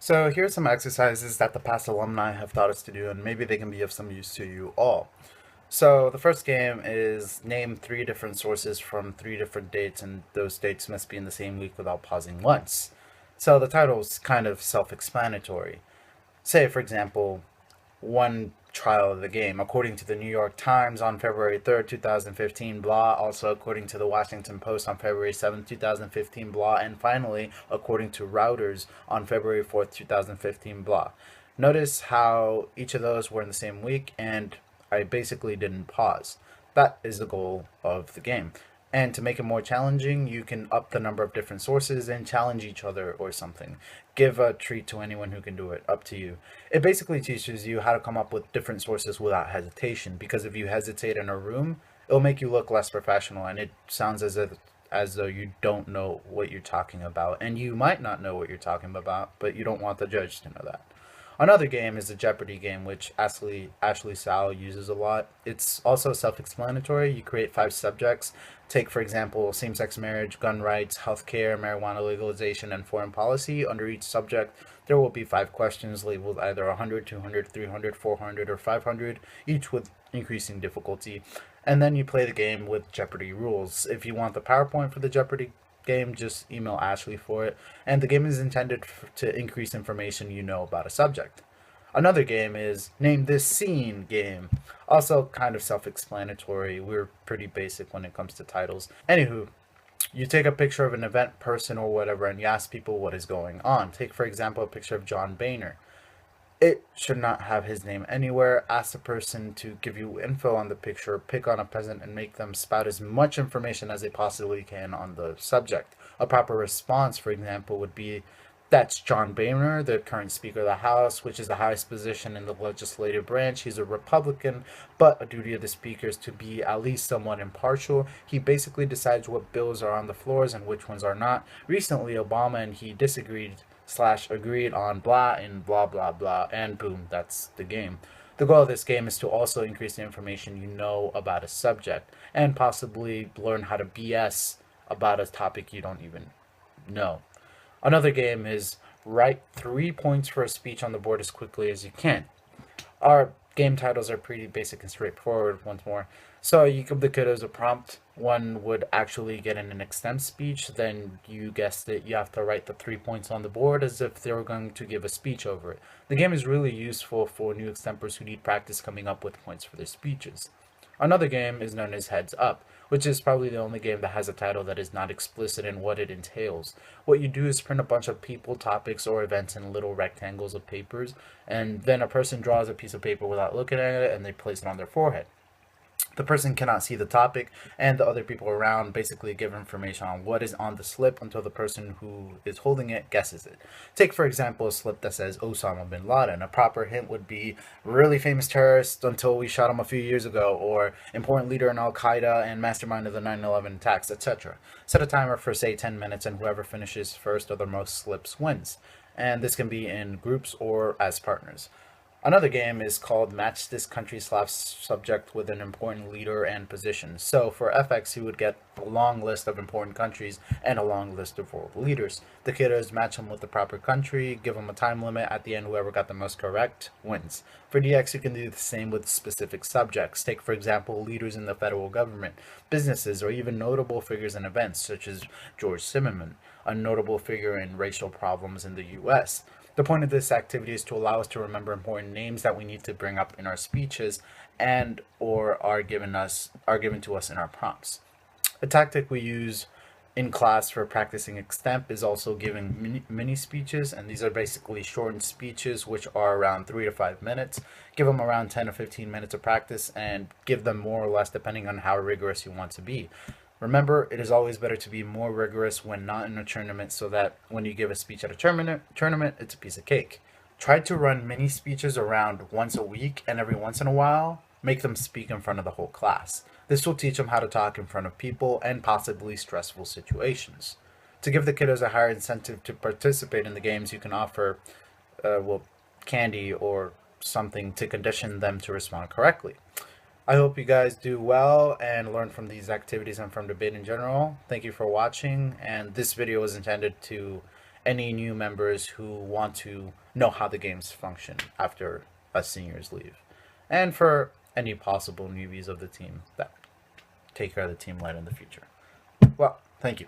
So here's some exercises that the past alumni have taught us to do, and maybe they can be of some use to you all. So the first game is name three different sources from three different dates, and those dates must be in the same week without pausing once. So the title's kind of self-explanatory. Say, for example, one trial of the game, according to the New York Times on February 3rd, 2015, blah, also according to the Washington Post on February 7th, 2015, blah, and finally, according to Routers on February 4th, 2015, blah. Notice how each of those were in the same week, and I basically didn't pause. That is the goal of the game. And to make it more challenging, you can up the number of different sources and challenge each other or something. Give a treat to anyone who can do it, up to you. It basically teaches you how to come up with different sources without hesitation, because if you hesitate in a room, it'll make you look less professional and it sounds as though you don't know what you're talking about. And you might not know what you're talking about, but you don't want the judge to know that. Another game is the Jeopardy game, which Ashley Sal uses a lot. It's also self-explanatory. You create five subjects. Take, for example, same-sex marriage, gun rights, healthcare, marijuana legalization, and foreign policy. Under each subject, there will be five questions labeled either 100, 200, 300, 400, or 500, each with increasing difficulty. And then you play the game with Jeopardy rules. If you want the PowerPoint for the Jeopardy game, just email Ashley for it. And the game is intended to increase information you know about a subject. Another game is Name This Scene game. Also kind of self-explanatory. We're pretty basic when it comes to titles. Anywho, you take a picture of an event, person, or whatever, and you ask people what is going on. Take, for example, a picture of John Boehner. It should not have his name anywhere. Ask the person to give you info on the picture, pick on a peasant, and make them spout as much information as they possibly can on the subject. A proper response, for example, would be, that's John Boehner, the current Speaker of the House, which is the highest position in the legislative branch. He's a Republican, but a duty of the Speaker is to be at least somewhat impartial. He basically decides what bills are on the floors and which ones are not. Recently, Obama and he disagreed slash agreed on blah and blah blah blah, and boom, that's the game. The goal of this game is to also increase the information you know about a subject and possibly learn how to BS about a topic you don't even know. Another game is write 3 points for a speech on the board as quickly as you can. Our game titles are pretty basic and straightforward once more. So you give the kiddos a prompt. One would actually get in an extemp speech. Then you guessed it, you have to write the 3 points on the board as if they were going to give a speech over it. The game is really useful for new extempers who need practice coming up with points for their speeches. Another game is known as Heads Up, which is probably the only game that has a title that is not explicit in what it entails. What you do is print a bunch of people, topics, or events in little rectangles of papers, and then a person draws a piece of paper without looking at it, and they place it on their forehead. The person cannot see the topic, and the other people around basically give information on what is on the slip until the person who is holding it guesses it. Take, for example, a slip that says Osama bin Laden. A proper hint would be really famous terrorist until we shot him a few years ago, or important leader in Al Qaeda and mastermind of the 9/11 attacks, etc. Set a timer for, say, 10 minutes, and whoever finishes first or the most slips wins. And this can be in groups or as partners. Another game is called Match This Country slash Subject with an Important Leader and Position. So for FX, you would get a long list of important countries and a long list of world leaders. The kiddos match them with the proper country, give them a time limit. At the end, whoever got the most correct wins. For DX, you can do the same with specific subjects. Take, for example, leaders in the federal government, businesses, or even notable figures in events, such as George Zimmerman, a notable figure in racial problems in the US. The point of this activity is to allow us to remember important names that we need to bring up in our speeches and or are given to us in our prompts. A tactic we use in class for practicing extemp is also giving mini speeches, and these are basically shortened speeches which are around 3 to 5 minutes. Give them around 10 to 15 minutes of practice and give them more or less depending on how rigorous you want to be. Remember, it is always better to be more rigorous when not in a tournament so that when you give a speech at a tournament, it's a piece of cake. Try to run mini speeches around once a week, and every once in a while, make them speak in front of the whole class. This will teach them how to talk in front of people and possibly stressful situations. To give the kiddos a higher incentive to participate in the games, you can offer, candy or something to condition them to respond correctly. I hope you guys do well and learn from these activities and from debate in general. Thank you for watching, and this video was intended to any new members who want to know how the games function after us seniors leave, and for any possible newbies of the team that take care of the team light in the future. Well, thank you.